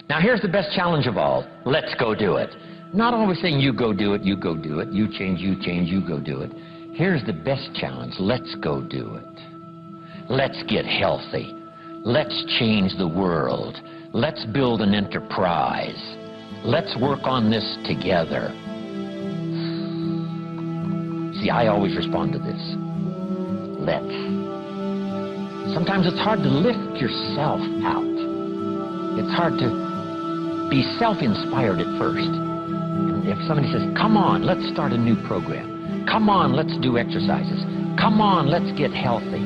Now here's the best challenge of all. Let's go do it. Not always saying you go do it, you go do it, you change, you go do it. Here's the best challenge. Let's go do it. Let's get healthy. Let's change the world. Let's build an enterprise. Let's work on this together. See, I always respond to this. Let's. Sometimes it's hard to lift yourself out. It's hard to be self-inspired at first. And if somebody says, come on, let's start a new program. Come on, let's do exercises. Come on, let's get healthy.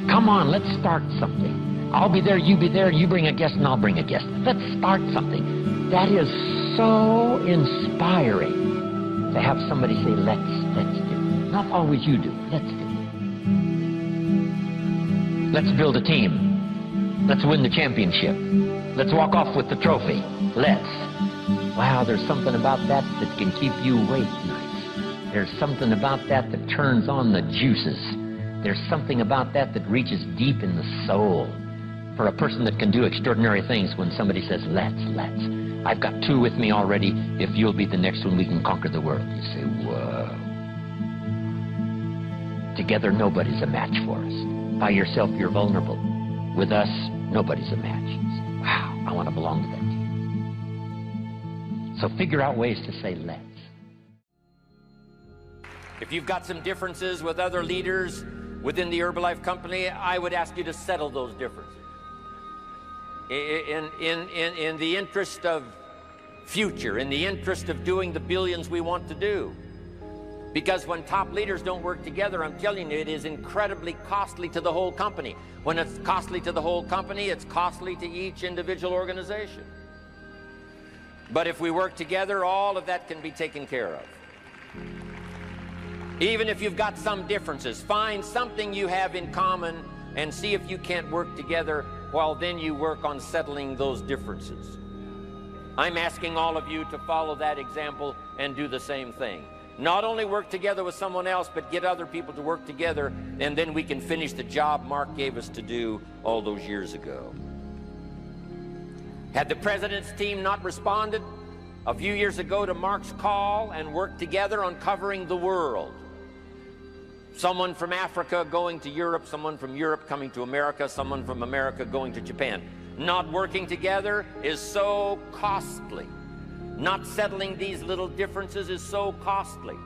Come on, let's start something. I'll be there, you be there, you bring a guest and I'll bring a guest. Let's start something. That is so inspiring to have somebody say, let's do. Not always you do, let's do. Let's build a team. Let's win the championship. Let's walk off with the trophy. Let's. Wow, there's something about that that can keep you awake nights. There's something about that that turns on the juices. There's something about that that reaches deep in the soul. For a person that can do extraordinary things when somebody says, let's. I've got two with me already. If you'll be the next one, we can conquer the world. You say, whoa. Together, nobody's a match for us. By yourself, you're vulnerable. With us, nobody's a match. You say, wow, I want to belong to that team. So figure out ways to say, let's. If you've got some differences with other leaders within the Herbalife company, I would ask you to settle those differences. In the interest of future, in the interest of doing the billions we want to do. Because when top leaders don't work together, I'm telling you, it is incredibly costly to the whole company. When it's costly to the whole company, it's costly to each individual organization. But if we work together, all of that can be taken care of. Even if you've got some differences, find something you have in common and see if you can't work together while then you work on settling those differences. I'm asking all of you to follow that example and do the same thing. Not only work together with someone else, but get other people to work together, and then we can finish the job Mark gave us to do all those years ago. Had the president's team not responded a few years ago to Mark's call and worked together on covering the world, someone from Africa going to Europe, someone from Europe coming to America, someone from America going to Japan. Not working together is so costly. Not settling these little differences is so costly.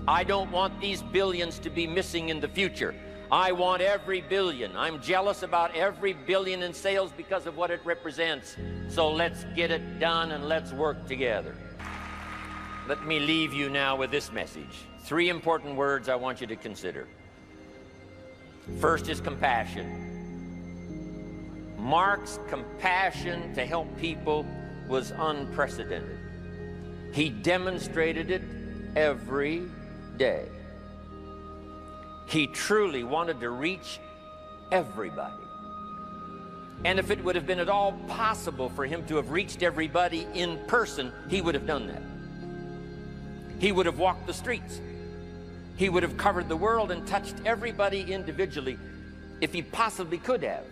I don't want these billions to be missing in the future. I want every billion. I'm jealous about every billion in sales because of what it represents. So let's get it done and let's work together. Let me leave you now with this message. 3 important words I want you to consider. First is compassion. Mark's compassion to help people was unprecedented. He demonstrated it every day. He truly wanted to reach everybody. And if it would have been at all possible for him to have reached everybody in person, he would have done that. He would have walked the streets. He would have covered the world and touched everybody individually if he possibly could have.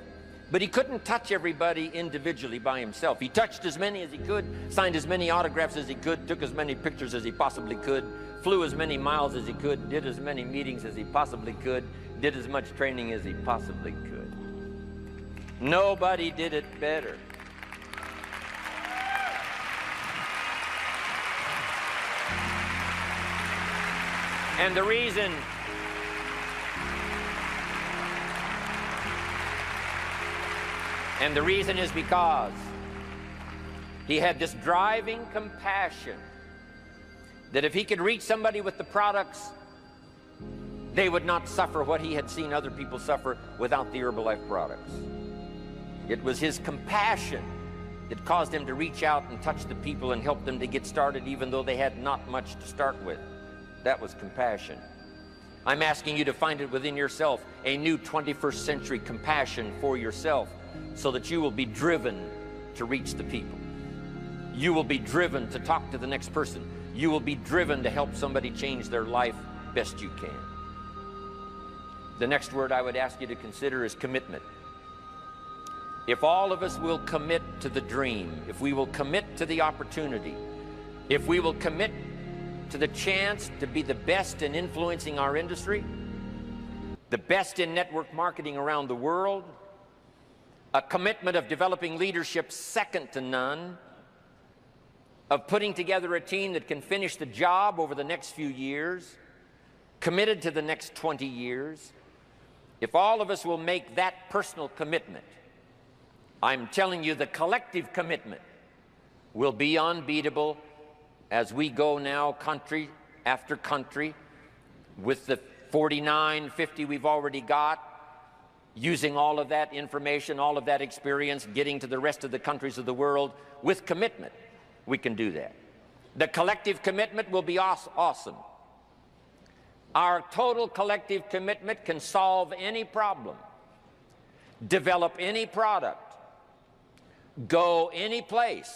But he couldn't touch everybody individually by himself. He touched as many as he could, signed as many autographs as he could, took as many pictures as he possibly could, flew as many miles as he could, did as many meetings as he possibly could, did as much training as he possibly could. Nobody did it better. And the reason is because he had this driving compassion that if he could reach somebody with the products, they would not suffer what he had seen other people suffer without the Herbalife products. It was his compassion that caused him to reach out and touch the people and help them to get started even though they had not much to start with. That was compassion. I'm asking you to find it within yourself, a new 21st century compassion for yourself, so that you will be driven to reach the people. You will be driven to talk to the next person. You will be driven to help somebody change their life best you can. The next word I would ask you to consider is commitment. if all of us will commit to the dream, if we will commit to the opportunity, if we will commit to the chance to be the best in influencing our industry, the best in network marketing around the world, a commitment of developing leadership second to none, of putting together a team that can finish the job over the next few years, committed to the next 20 years, if all of us will make that personal commitment, I'm telling you the collective commitment will be unbeatable as we go now country after country with the 49, 50 we've already got, using all of that information, all of that experience, getting to the rest of the countries of the world with commitment. We can do that. The collective commitment will be awesome. Our total collective commitment can solve any problem, develop any product, go any place,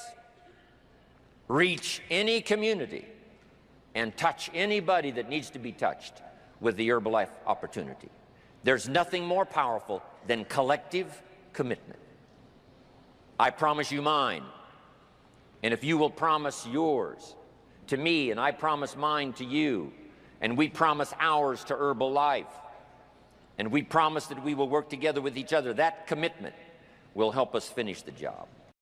reach any community, and touch anybody that needs to be touched with the Herbalife opportunity. There's nothing more powerful than collective commitment. I promise you mine. And if you will promise yours to me, and I promise mine to you, and we promise ours to Herbalife, and we promise that we will work together with each other, that commitment will help us finish the job.